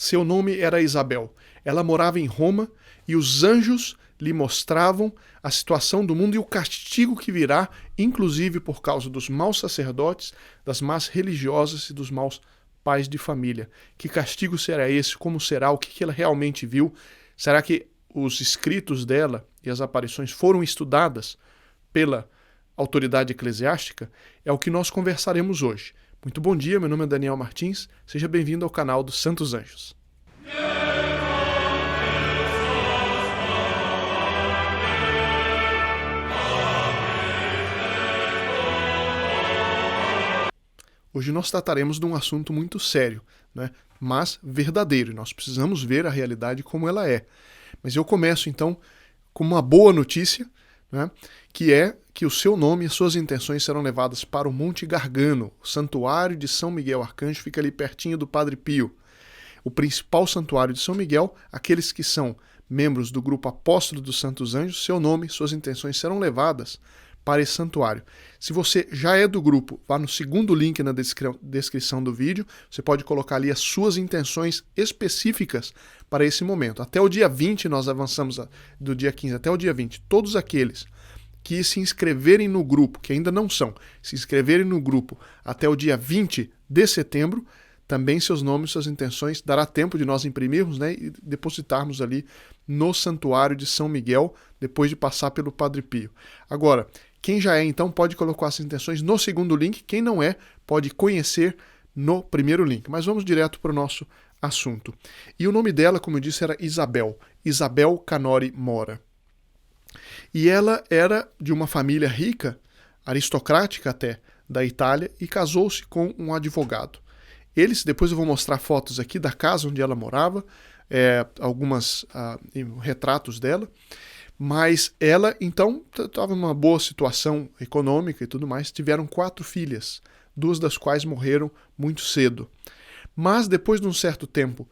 Seu nome era Isabel. Ela morava em Roma e os anjos lhe mostravam a situação do mundo e o castigo que virá, inclusive por causa dos maus sacerdotes, das más religiosas e dos maus pais de família. Que castigo será esse? Como será? O que ela realmente viu? Será que os escritos dela e as aparições foram estudadas pela autoridade eclesiástica? É o que nós conversaremos hoje. Muito bom dia, meu nome é Daniel Martins, seja bem-vindo ao canal dos Santos Anjos. Hoje nós trataremos de um assunto muito sério, né? Mas verdadeiro, e nós precisamos ver a realidade como ela é. Mas eu começo então com uma boa notícia, né? Que é que o seu nome e as suas intenções serão levadas para o Monte Gargano. O santuário de São Miguel Arcanjo fica ali pertinho do Padre Pio. O principal santuário de São Miguel, aqueles que são membros do grupo Apóstolo dos Santos Anjos, seu nome e suas intenções serão levadas para esse santuário. Se você já é do grupo, vá no segundo link na descrição do vídeo, você pode colocar ali as suas intenções específicas para esse momento. Até o dia 20, nós avançamos do dia 15 até o dia 20, todos aqueles que se inscreverem no grupo, que ainda não são, se inscreverem no grupo até o dia 20 de setembro, também seus nomes, suas intenções, dará tempo de nós imprimirmos, né, e depositarmos ali no santuário de São Miguel, depois de passar pelo Padre Pio. Agora, quem já é, então, pode colocar as intenções no segundo link. Quem não é, pode conhecer no primeiro link. Mas vamos direto para o nosso assunto. E o nome dela, como eu disse, era Isabel. Isabel Canori Mora. E ela era de uma família rica, aristocrática até, da Itália, e casou-se com um advogado. Depois eu vou mostrar fotos aqui da casa onde ela morava, algumas retratos dela. Mas ela, então, estava numa boa situação econômica e tudo mais. Tiveram 4 filhas, 2 das quais morreram muito cedo. Mas depois de um certo tempo,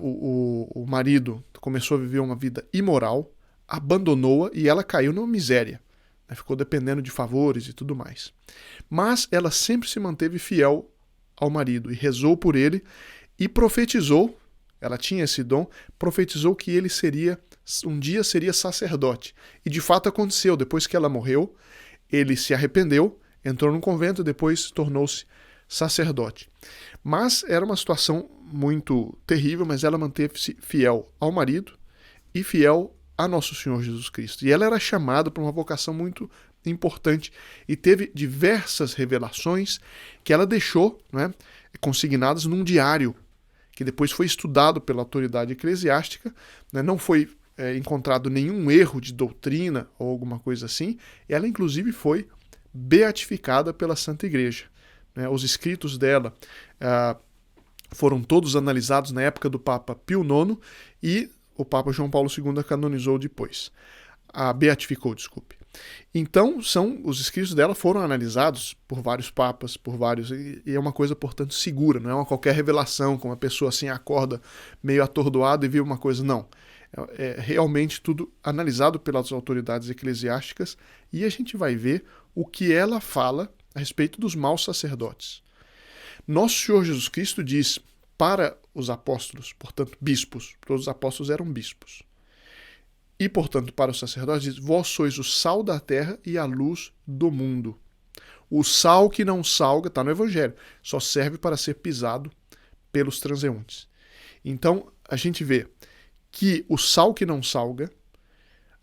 o marido começou a viver uma vida imoral, abandonou-a e ela caiu numa miséria. Né? Ficou dependendo de favores e tudo mais. Mas ela sempre se manteve fiel ao marido e rezou por ele e profetizou, ela tinha esse dom, profetizou que ele um dia seria sacerdote. E de fato aconteceu. Depois que ela morreu, ele se arrependeu, entrou num convento e depois tornou-se sacerdote. Mas era uma situação muito terrível, mas ela manteve-se fiel ao marido e fiel a Nosso Senhor Jesus Cristo. E ela era chamada para uma vocação muito importante e teve diversas revelações que ela deixou, né, consignadas num diário, que depois foi estudado pela autoridade eclesiástica, né, não foi encontrado nenhum erro de doutrina ou alguma coisa assim. Ela, inclusive, foi beatificada pela Santa Igreja. Né? Os escritos dela foram todos analisados na época do Papa Pio IX e o Papa João Paulo II a canonizou depois. Beatificou, desculpe. Então, os escritos dela foram analisados por vários papas, e é uma coisa, portanto, segura, não é uma qualquer revelação, como uma pessoa assim acorda meio atordoada e vê uma coisa, não. É realmente tudo analisado pelas autoridades eclesiásticas e a gente vai ver o que ela fala a respeito dos maus sacerdotes. Nosso Senhor Jesus Cristo diz para os apóstolos, portanto, bispos, todos os apóstolos eram bispos, e, portanto, para os sacerdotes, diz: vós sois o sal da terra e a luz do mundo. O sal que não salga, está no Evangelho, só serve para ser pisado pelos transeuntes. Então, a gente vê que o sal que não salga,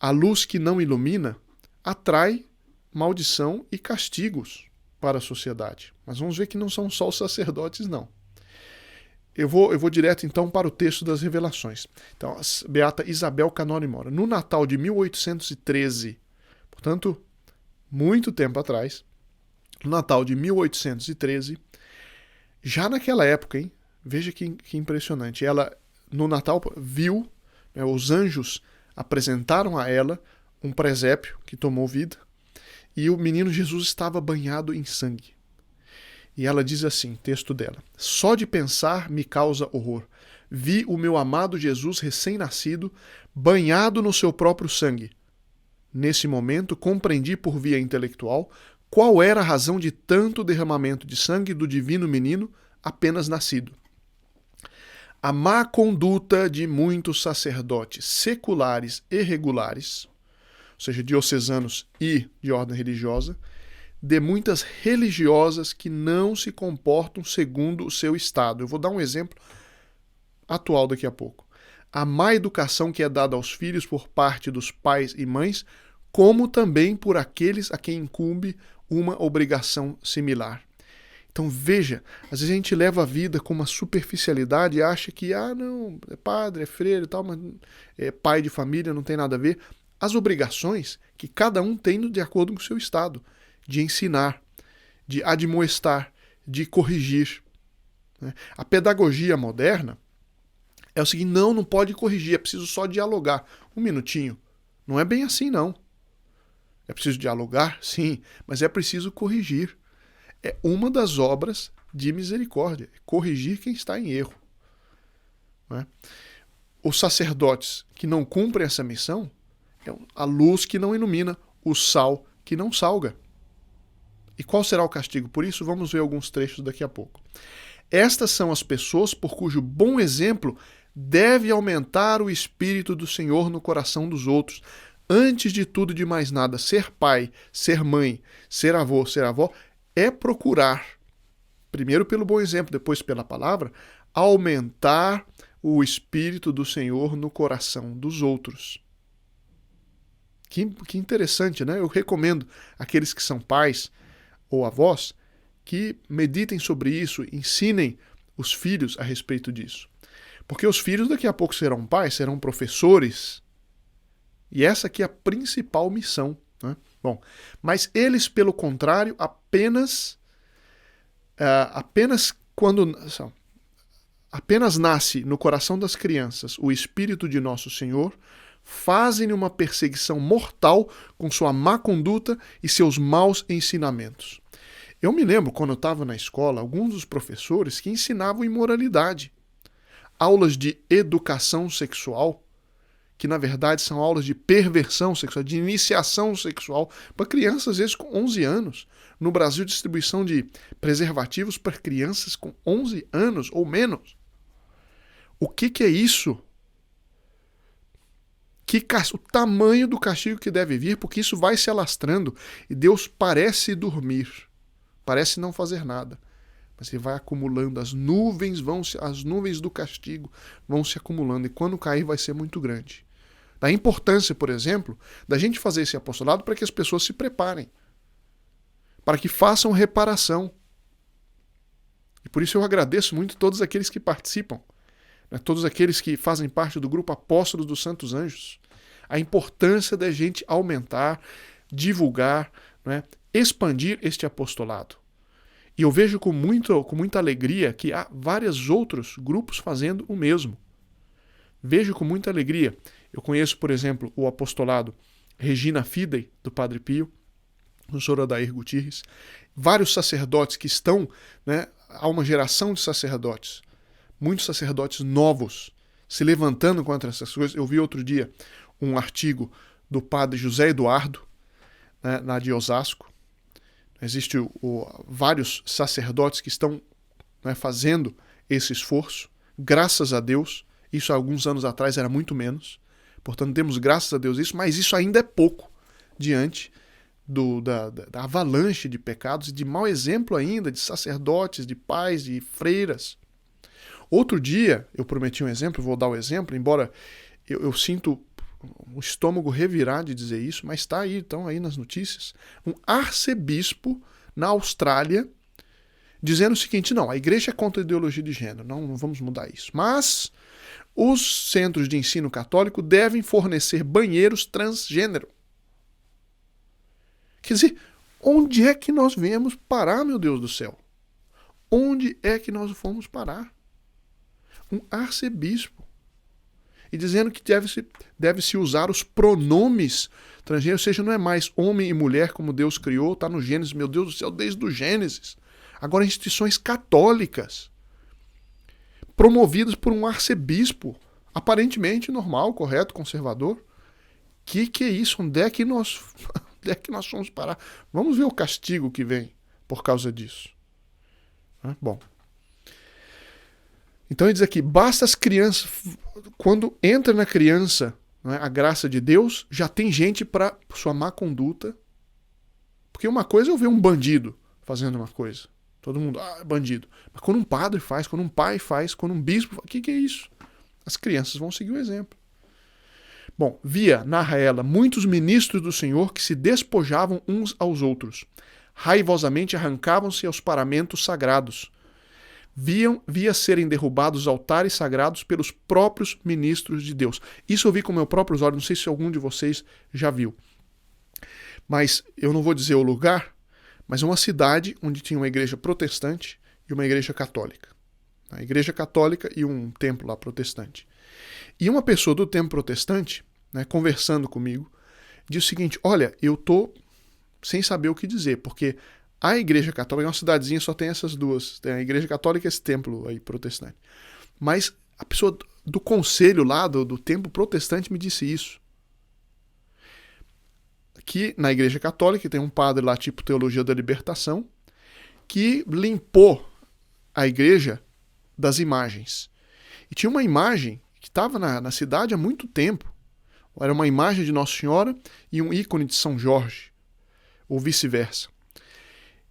a luz que não ilumina, atrai maldição e castigos para a sociedade. Mas vamos ver que não são só os sacerdotes, não. Eu vou direto, então, para o texto das revelações. Então, a beata Isabel Canori Mora. No Natal de 1813, portanto, muito tempo atrás, no Natal de 1813, já naquela época, hein? Veja que impressionante. Ela, no Natal, viu, né, os anjos apresentaram a ela um presépio que tomou vida e o menino Jesus estava banhado em sangue. E ela diz assim, texto dela: só de pensar me causa horror. Vi o meu amado Jesus recém-nascido, banhado no seu próprio sangue. Nesse momento, compreendi por via intelectual qual era a razão de tanto derramamento de sangue do divino menino apenas nascido. A má conduta de muitos sacerdotes seculares e regulares, ou seja, diocesanos e de ordem religiosa, de muitas religiosas que não se comportam segundo o seu estado. Eu vou dar um exemplo atual daqui a pouco. A má educação que é dada aos filhos por parte dos pais e mães, como também por aqueles a quem incumbe uma obrigação similar. Então veja, às vezes a gente leva a vida com uma superficialidade e acha que, não, é padre, é freire e tal, mas é pai de família, não tem nada a ver. As obrigações que cada um tem de acordo com o seu estado, de ensinar, de admoestar, de corrigir. A pedagogia moderna é o seguinte, não pode corrigir, é preciso só dialogar. Um minutinho. Não é bem assim, não. É preciso dialogar? Sim, mas é preciso corrigir. É uma das obras de misericórdia, é corrigir quem está em erro. Os sacerdotes que não cumprem essa missão é a luz que não ilumina, o sal que não salga. E qual será o castigo por isso? Vamos ver alguns trechos daqui a pouco. Estas são as pessoas por cujo bom exemplo deve aumentar o Espírito do Senhor no coração dos outros. Antes de tudo e de mais nada, ser pai, ser mãe, ser avô, ser avó, é procurar, primeiro pelo bom exemplo, depois pela palavra, aumentar o Espírito do Senhor no coração dos outros. Que interessante, né? Eu recomendo àqueles que são pais ou avós que meditem sobre isso, ensinem os filhos a respeito disso. Porque os filhos daqui a pouco serão pais, serão professores. E essa aqui é a principal missão. Né? Bom, mas eles, pelo contrário, apenas nasce no coração das crianças o Espírito de Nosso Senhor, fazem uma perseguição mortal com sua má conduta e seus maus ensinamentos. Eu me lembro, quando eu estava na escola, alguns dos professores que ensinavam imoralidade. Aulas de educação sexual, que na verdade são aulas de perversão sexual, de iniciação sexual, para crianças às vezes com 11 anos. No Brasil, distribuição de preservativos para crianças com 11 anos ou menos. O que é isso? O tamanho do castigo que deve vir, porque isso vai se alastrando e Deus parece dormir, parece não fazer nada. Mas ele vai acumulando, as nuvens do castigo vão se acumulando, e quando cair vai ser muito grande. Da importância, por exemplo, da gente fazer esse apostolado para que as pessoas se preparem, para que façam reparação. E por isso eu agradeço muito todos aqueles que participam, todos aqueles que fazem parte do grupo Apóstolos dos Santos Anjos. A importância da gente aumentar, divulgar, expandir este apostolado. E eu vejo com muita alegria que há vários outros grupos fazendo o mesmo. Vejo com muita alegria. Eu conheço, por exemplo, o apostolado Regina Fidei, do Padre Pio, o senhor Adair Gutierrez, vários sacerdotes que estão, há uma geração de sacerdotes, muitos sacerdotes novos, se levantando contra essas coisas. Eu vi outro dia um artigo do Padre José Eduardo, lá de Osasco. Existem vários sacerdotes que estão fazendo esse esforço. Graças a Deus, isso há alguns anos atrás era muito menos. Portanto, temos graças a Deus isso, mas isso ainda é pouco diante da avalanche de pecados e de mau exemplo ainda de sacerdotes, de pais, de freiras. Outro dia, eu prometi um exemplo, vou dar o exemplo, embora eu sinto o estômago revirar de dizer isso, mas está aí, estão aí nas notícias, um arcebispo na Austrália dizendo o seguinte: não, a igreja é contra a ideologia de gênero, não vamos mudar isso, mas os centros de ensino católico devem fornecer banheiros transgênero. Quer dizer, onde é que nós viemos parar, meu Deus do céu? Onde é que nós fomos parar? Um arcebispo. E dizendo que deve-se usar os pronomes transgêneros, ou seja, não é mais homem e mulher como Deus criou, está no Gênesis, meu Deus do céu, desde o Gênesis. Agora, instituições católicas, promovidas por um arcebispo, aparentemente normal, correto, conservador. Que é isso? Onde é que nós vamos parar? Vamos ver o castigo que vem por causa disso. Bom. Então ele diz aqui, basta as crianças, quando entra na criança, né, a graça de Deus, já tem gente para sua má conduta. Porque uma coisa é eu ver um bandido fazendo uma coisa. Todo mundo, é bandido. Mas quando um padre faz, quando um pai faz, quando um bispo faz, o que é isso? As crianças vão seguir o exemplo. Bom, narra ela, muitos ministros do Senhor que se despojavam uns aos outros. Raivosamente arrancavam-se aos paramentos sagrados. Via serem derrubados altares sagrados pelos próprios ministros de Deus. Isso eu vi com meus próprios olhos, não sei se algum de vocês já viu. Mas eu não vou dizer o lugar, mas é uma cidade onde tinha uma igreja protestante e uma igreja católica. A igreja católica e um templo lá protestante. E uma pessoa do templo protestante, né, conversando comigo, disse o seguinte, olha, eu tô sem saber o que dizer, porque a igreja católica, é uma cidadezinha, só tem essas duas, tem a igreja católica e esse templo aí protestante. Mas a pessoa do conselho lá, do templo protestante me disse isso. Que na igreja católica tem um padre lá, tipo Teologia da Libertação, que limpou a igreja das imagens. E tinha uma imagem que estava na cidade há muito tempo. Era uma imagem de Nossa Senhora e um ícone de São Jorge, ou vice-versa.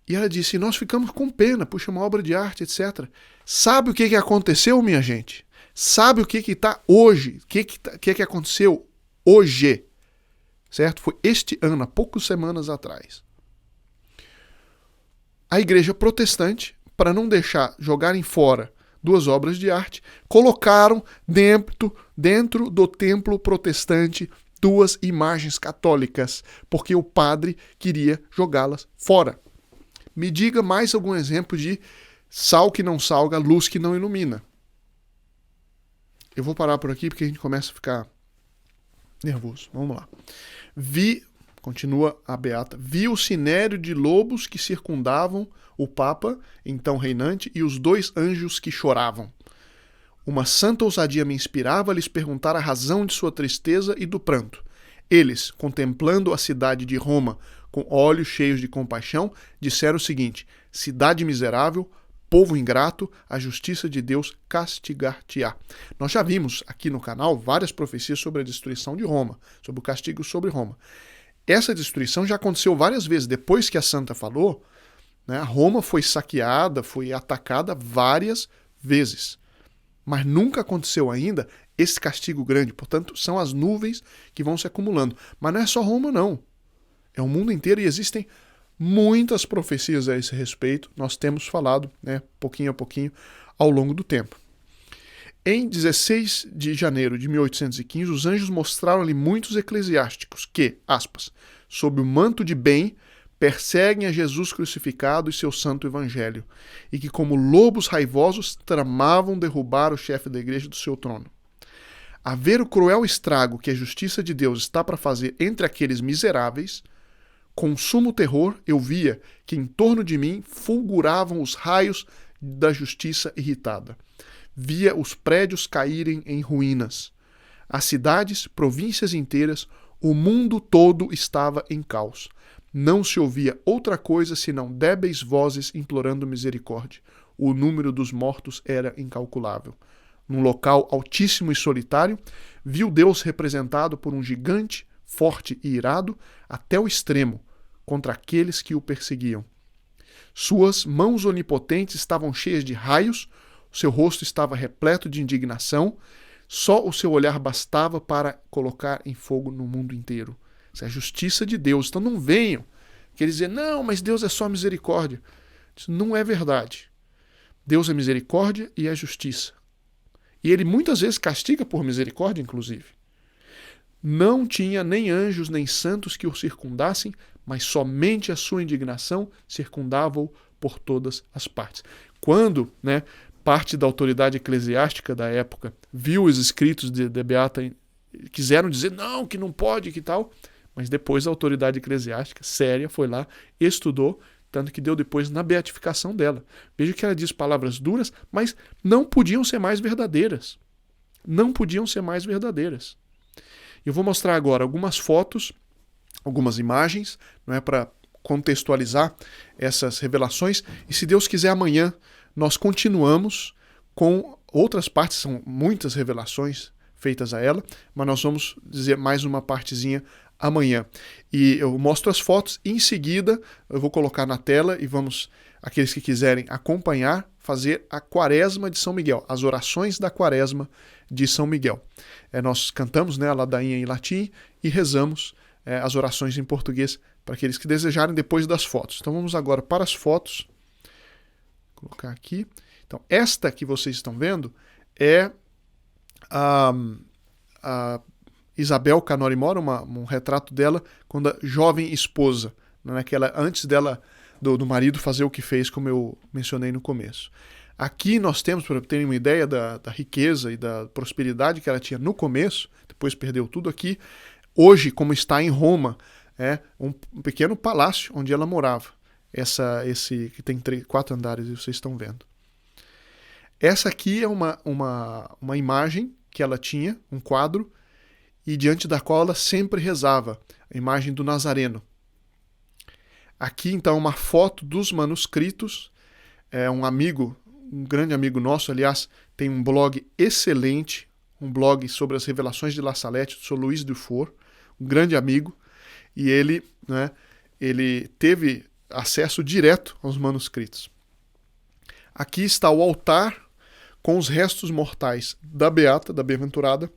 E ela disse, nós ficamos com pena, puxa, uma obra de arte, etc. Sabe o que aconteceu, minha gente? Sabe o que está hoje? O que aconteceu hoje? Certo? Foi este ano, há poucas semanas atrás. A igreja protestante, para não deixar jogarem fora duas obras de arte, colocaram dentro do templo protestante duas imagens católicas, porque o padre queria jogá-las fora. Me diga mais algum exemplo de sal que não salga, luz que não ilumina. Eu vou parar por aqui porque a gente começa a ficar nervoso. Vamos lá. Continua a beata, vi o sinédrio de lobos que circundavam o Papa, então reinante, e os dois anjos que choravam. Uma santa ousadia me inspirava a lhes perguntar a razão de sua tristeza e do pranto. Eles, contemplando a cidade de Roma com olhos cheios de compaixão, disseram o seguinte, cidade miserável, povo ingrato, a justiça de Deus castigar-te-á. Nós já vimos aqui no canal várias profecias sobre a destruição de Roma, sobre o castigo sobre Roma. Essa destruição já aconteceu várias vezes. Depois que a santa falou, né, Roma foi saqueada, foi atacada várias vezes. Mas nunca aconteceu ainda esse castigo grande. Portanto, são as nuvens que vão se acumulando. Mas não é só Roma, não. É o mundo inteiro e existem muitas profecias a esse respeito. Nós temos falado, né, pouquinho a pouquinho, ao longo do tempo. Em 16 de janeiro de 1815, os anjos mostraram-lhe muitos eclesiásticos que, aspas, sob o manto de bem, perseguem a Jesus crucificado e seu santo evangelho, e que, como lobos raivosos, tramavam derrubar o chefe da igreja do seu trono. A ver o cruel estrago que a justiça de Deus está para fazer entre aqueles miseráveis, com sumo terror eu via que em torno de mim fulguravam os raios da justiça irritada. Via os prédios caírem em ruínas. As cidades, províncias inteiras, o mundo todo estava em caos. Não se ouvia outra coisa senão débeis vozes implorando misericórdia. O número dos mortos era incalculável. Num local altíssimo e solitário, viu Deus representado por um gigante, forte e irado, até o extremo, contra aqueles que o perseguiam. Suas mãos onipotentes estavam cheias de raios, seu rosto estava repleto de indignação, só o seu olhar bastava para colocar em fogo no mundo inteiro. Isso é a justiça de Deus. Então não venham querer dizer, não, mas Deus é só misericórdia. Isso não é verdade. Deus é misericórdia e é justiça. E ele muitas vezes castiga por misericórdia, inclusive. Não tinha nem anjos nem santos que o circundassem, mas somente a sua indignação circundava-o por todas as partes. Quando, parte da autoridade eclesiástica da época viu os escritos de Beata, quiseram dizer não, que não pode, que tal, mas depois a autoridade eclesiástica séria foi lá, estudou, tanto que deu depois na beatificação dela. Veja que ela diz palavras duras, mas não podiam ser mais verdadeiras. Não podiam ser mais verdadeiras. Eu vou mostrar agora algumas fotos, algumas imagens, para contextualizar essas revelações, e se Deus quiser amanhã nós continuamos com outras partes, são muitas revelações feitas a ela, mas nós vamos dizer mais uma partezinha amanhã. E eu mostro as fotos e em seguida eu vou colocar na tela e vamos, aqueles que quiserem acompanhar, fazer a Quaresma de São Miguel, as orações da Quaresma de São Miguel. Nós cantamos, né, a ladainha em latim e rezamos as orações em português para aqueles que desejarem depois das fotos. Então vamos agora para as fotos. Vou colocar aqui. Então esta que vocês estão vendo é a Isabel Canori Mora, um retrato dela quando a jovem esposa, antes dela do marido fazer o que fez, como eu mencionei no começo. Aqui nós temos, para terem uma ideia da riqueza e da prosperidade que ela tinha no começo, depois perdeu tudo aqui. Hoje, como está em Roma, é um pequeno palácio onde ela morava. Esse que tem 4 andares, vocês estão vendo. Essa aqui é uma imagem que ela tinha, um quadro, e diante da qual ela sempre rezava, a imagem do Nazareno. Aqui, então, uma foto dos manuscritos. Um grande amigo nosso, aliás, tem um blog excelente, um blog sobre as revelações de La Salette, do Sr. Luiz Dufour, um grande amigo, e ele teve acesso direto aos manuscritos. Aqui está o altar com os restos mortais da Beata, da Bem-aventurada.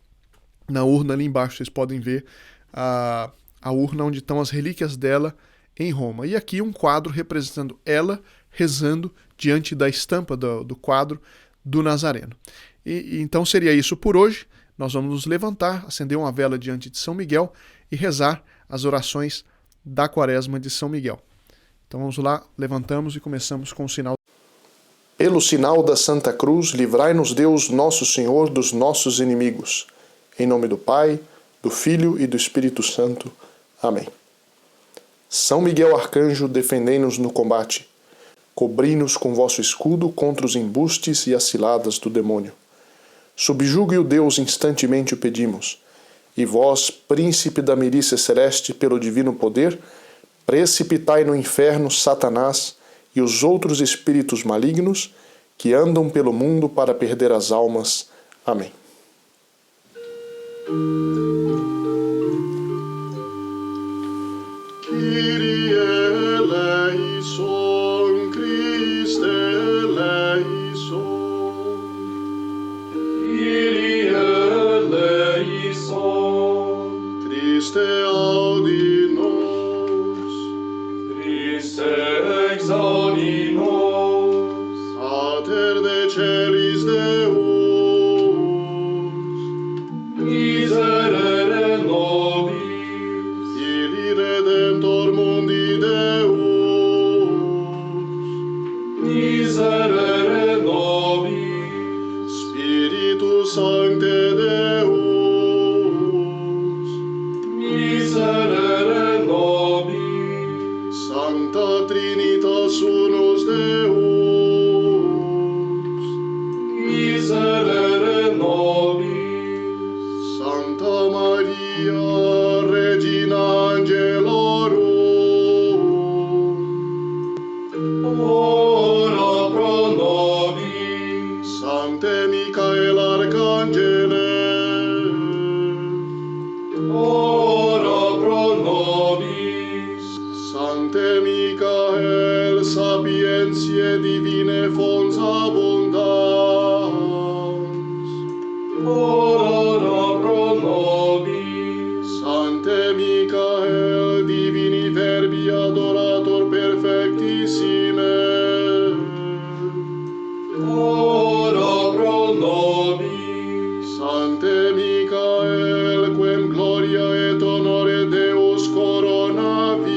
Na urna ali embaixo vocês podem ver a urna onde estão as relíquias dela em Roma. E aqui um quadro representando ela rezando diante da estampa do quadro do Nazareno. E então seria isso por hoje. Nós vamos nos levantar, acender uma vela diante de São Miguel e rezar as orações da Quaresma de São Miguel. Então vamos lá, levantamos e começamos com o sinal. Pelo sinal da Santa Cruz, livrai-nos Deus nosso Senhor dos nossos inimigos. Em nome do Pai, do Filho e do Espírito Santo. Amém. São Miguel Arcanjo, defendei-nos no combate. Cobri-nos com vosso escudo contra os embustes e as ciladas do demônio. Subjugue o Deus instantemente o pedimos. E vós, príncipe da milícia celeste, pelo divino poder, precipitai no inferno Satanás e os outros espíritos malignos que andam pelo mundo para perder as almas. Amém. Kyrie eleison, Christe eleison. Kyrie eleison, Christe audi nos. Christe exaudi nos. Pater de celis Deus, miserere nobis. Kyrie Redemptor mundi Deus, miserere nobis. Spiritus Sancte Deus, miserere nobis. Sancta Trinitas Unus Deus, miserere nobis. Sancta Maria, Regina Angelorum, ora pro nobis. Sancte Michael Arcangele, ora pro nobis. Sancte Michael, sapientiae divinae fons abundans, ora pro nobis. Sancte Michael, divini verbi adorator perfectissime, ora pro nobis. Sancte Michael, quem gloria et honore Deus coronavit,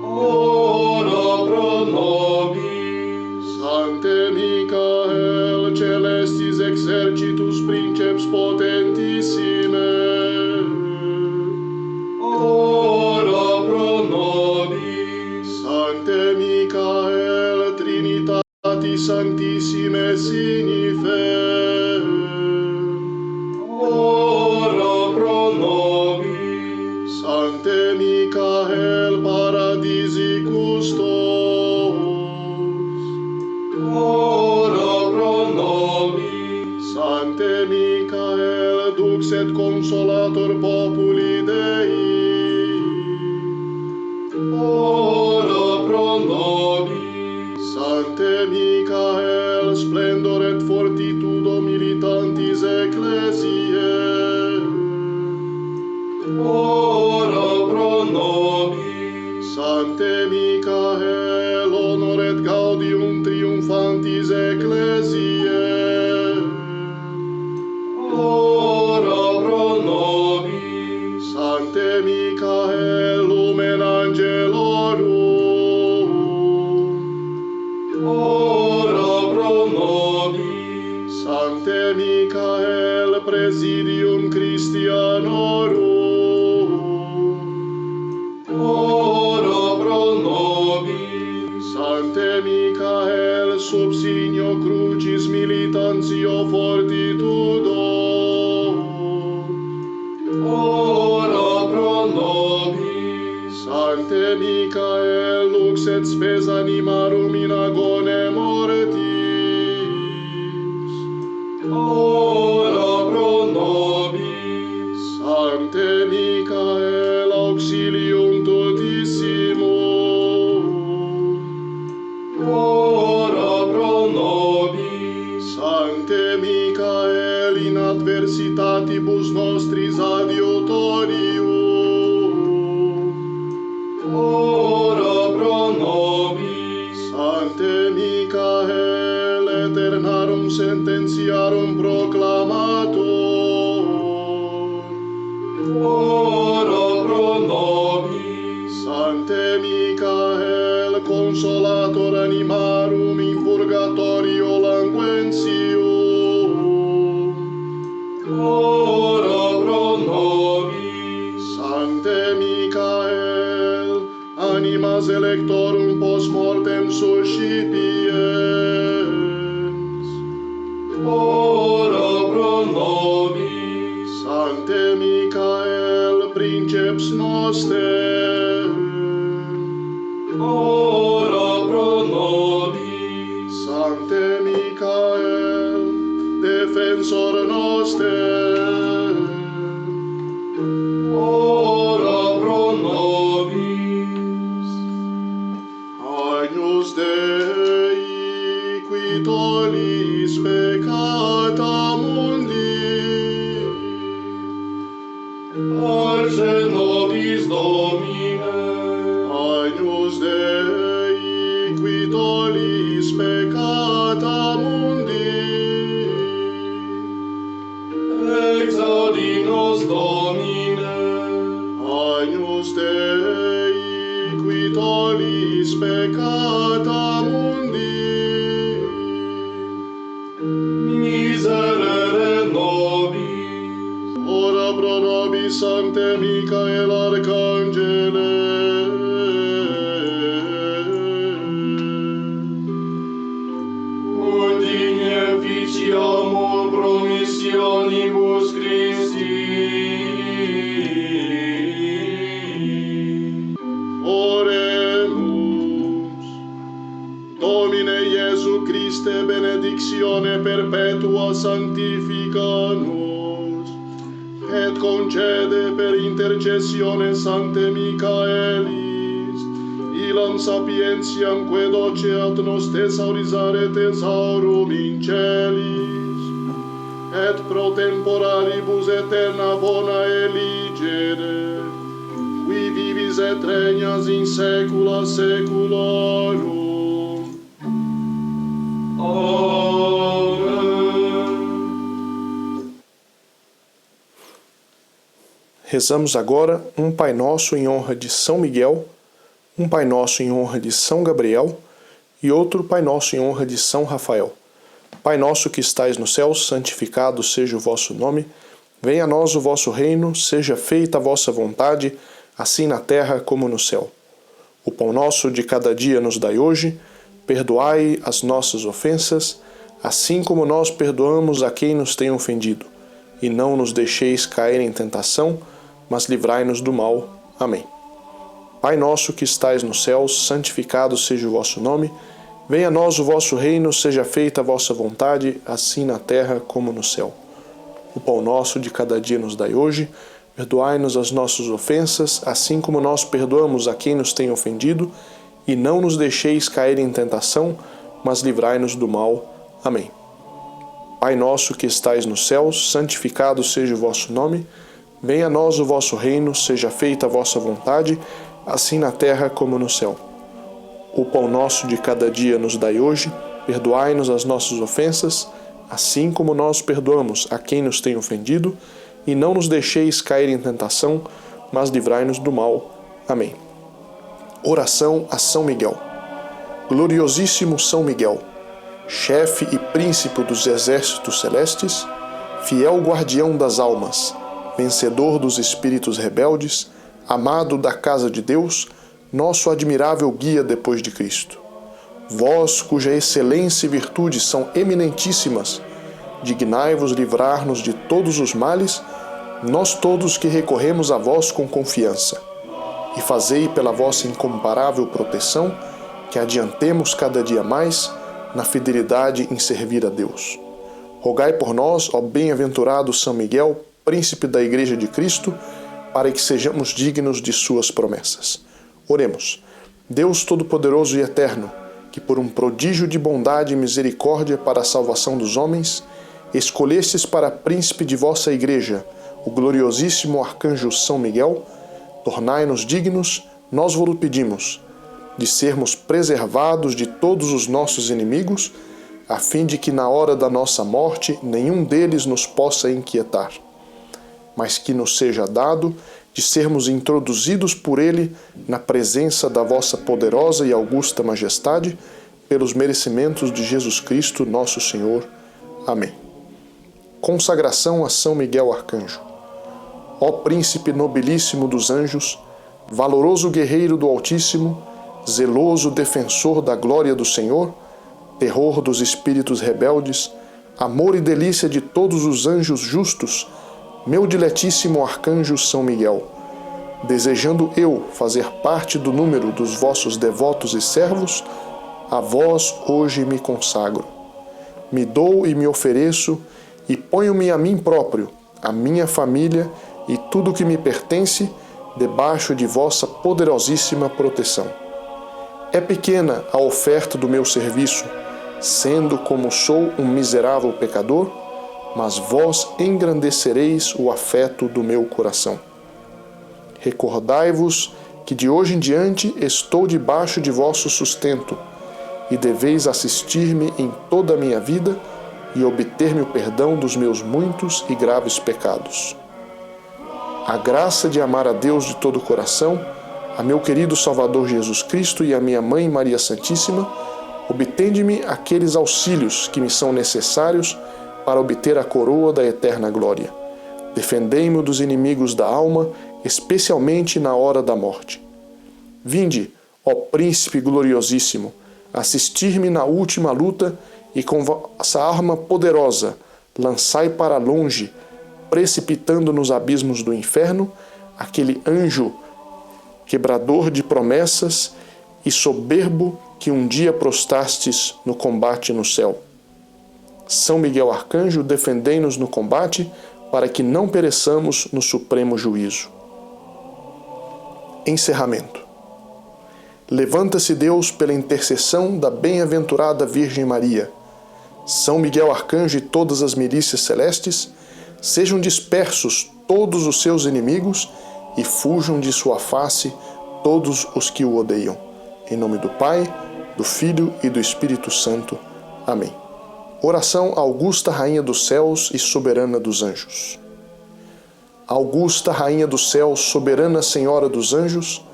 ora pro nobis. Sancte Michael, celestis exercitus princeps potentissime, ora pro nobis. Sancte Michael, Trinitatis Sanctissime signife, ora pro nobis. Sancte Michael, paradisi custos, ora Deus et consolator populi Dei, ora pro nobis. Sancte Michael, splendor et fortitudo militantis ecclesiae, Ora pro nobis. Sancte Michael, honor et gaudium triumphantis ecclesiae, Ora pro nobis. Sancte Michael, lumen angelorum, Ora pro nobis. Sancte Michael, presidium Christianorum, Ora pro nobis. Sancte Michael, sub signo crucis militantio fortitudo, Ora pro nobis. Sancte Michael, lux et spes animarum in agone mortis, Ora pro nobis. Sancte Michael, auxilium tutissimum, Ora pro nobis. Sancte Michael, in adversitatibus nostris adiutorium, Ora pro nobis. Sancte Michael, aeternarum sententiarum proclamator, Ora pro nobis. Sancte Michael, consolator animarum in purgatorio languentium, Ora pro nobis. Sancte Michael, animas electorum post mortem suscipiens, Ora pro nobis. Sancte Michael, princeps noster, Ora pro nobis. Sancte Michael, defensor noster, Ora pro nobis. Agnus Dei, qui tollis peccata mundi, Arce nobis Domine. Agnus Dei, qui tollis peccata mundi, Exaudi nos Domine. Agnus Dei, qui tollis peccata mundi, Miserere nobis. ora pro nobis Sancte Michael Arcangele, Ut inefficiamur promissionibus Christi. oremus. Domine Iesu Christe, benedictione perpetua sanctifica nos, et concede per intercessione Sancte Michaelis, ilam sapientiam quae doceat nos thesaurizare thesaurum in celis, et pro temporalibus eterna bona eligere, qui vivis et regnas in saecula saeculorum. Amen. Rezamos agora um Pai Nosso em honra de São Miguel, um Pai Nosso em honra de São Gabriel e outro Pai Nosso em honra de São Rafael. Pai nosso que estais no céu, santificado seja o vosso nome. Venha a nós o vosso reino, seja feita a vossa vontade, assim na terra como no céu. O pão nosso de cada dia nos dai hoje, perdoai as nossas ofensas, assim como nós perdoamos a quem nos tem ofendido. E não nos deixeis cair em tentação, mas livrai-nos do mal. Amém. Pai nosso que estais no céu, santificado seja o vosso nome. Venha a nós o vosso reino, seja feita a vossa vontade, assim na terra como no céu. O pão nosso de cada dia nos dai hoje. Perdoai-nos as nossas ofensas, assim como nós perdoamos a quem nos tem ofendido, e não nos deixeis cair em tentação, mas livrai-nos do mal. Amém. Pai nosso que estais nos céus, santificado seja o vosso nome. Venha a nós o vosso reino, seja feita a vossa vontade, assim na terra como no céu. O pão nosso de cada dia nos dai hoje. Perdoai-nos as nossas ofensas, assim como nós perdoamos a quem nos tem ofendido, e não nos deixeis cair em tentação, mas livrai-nos do mal. Amém. Oração a São Miguel. Gloriosíssimo São Miguel, chefe e príncipe dos exércitos celestes, fiel guardião das almas, vencedor dos espíritos rebeldes, amado da casa de Deus, nosso admirável guia depois de Cristo. Vós, cuja excelência e virtude são eminentíssimas, dignai-vos livrar-nos de todos os males, nós todos que recorremos a vós com confiança. E fazei pela vossa incomparável proteção que adiantemos cada dia mais na fidelidade em servir a Deus. Rogai por nós, ó bem-aventurado São Miguel, príncipe da Igreja de Cristo, para que sejamos dignos de suas promessas. Oremos. Deus Todo-Poderoso e Eterno, que por um prodígio de bondade e misericórdia para a salvação dos homens, escolhestes para príncipe de vossa Igreja o gloriosíssimo arcanjo São Miguel, tornai-nos dignos, nós vos pedimos, de sermos preservados de todos os nossos inimigos, a fim de que na hora da nossa morte nenhum deles nos possa inquietar, mas que nos seja dado de sermos introduzidos por ele na presença da vossa poderosa e augusta majestade, pelos merecimentos de Jesus Cristo, nosso Senhor. Amém. Consagração a São Miguel Arcanjo. Ó príncipe nobilíssimo dos anjos, valoroso guerreiro do Altíssimo, zeloso defensor da glória do Senhor, terror dos espíritos rebeldes, amor e delícia de todos os anjos justos, meu diletíssimo arcanjo São Miguel, desejando eu fazer parte do número dos vossos devotos e servos, a vós hoje me consagro. Me dou e me ofereço, e ponho-me a mim próprio, a minha família e tudo que me pertence, debaixo de vossa poderosíssima proteção. É pequena a oferta do meu serviço, sendo como sou um miserável pecador, mas vós engrandecereis o afeto do meu coração. Recordai-vos que de hoje em diante estou debaixo de vosso sustento, e deveis assistir-me em toda a minha vida e obter-me o perdão dos meus muitos e graves pecados. A graça de amar a Deus de todo o coração, a meu querido Salvador Jesus Cristo e a minha Mãe Maria Santíssima, obtende-me aqueles auxílios que me são necessários para obter a coroa da eterna glória. Defendei-me dos inimigos da alma, especialmente na hora da morte. Vinde, ó Príncipe gloriosíssimo, assistir-me na última luta e com vossa arma poderosa lançai para longe, precipitando nos abismos do inferno, aquele anjo quebrador de promessas e soberbo que um dia prostastes no combate no céu. São Miguel Arcanjo, defendei-nos no combate, para que não pereçamos no supremo juízo. Encerramento. Levanta-se Deus pela intercessão da bem-aventurada Virgem Maria. São Miguel Arcanjo e todas as milícias celestes, sejam dispersos todos os seus inimigos e fujam de sua face todos os que o odeiam. Em nome do Pai, do Filho e do Espírito Santo. Amém. Oração à Augusta Rainha dos Céus e Soberana dos Anjos. Augusta Rainha dos Céus, Soberana Senhora dos Anjos,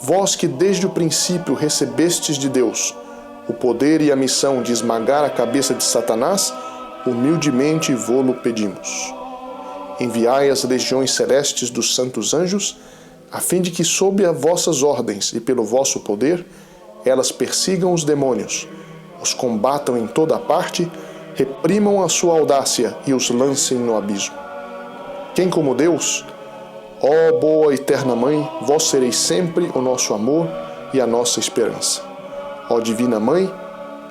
vós que desde o princípio recebestes de Deus o poder e a missão de esmagar a cabeça de Satanás, humildemente vô-lo pedimos. Enviai as legiões celestes dos santos anjos, a fim de que, sob as vossas ordens e pelo vosso poder, elas persigam os demônios, os combatam em toda a parte, reprimam a sua audácia e os lancem no abismo. Quem como Deus? Ó boa e eterna Mãe, vós sereis sempre o nosso amor e a nossa esperança. Ó Divina Mãe,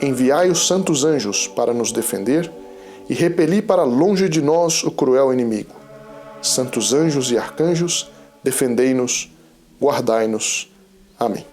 enviai os santos anjos para nos defender e repeli para longe de nós o cruel inimigo. Santos anjos e arcanjos, defendei-nos, guardai-nos. Amém.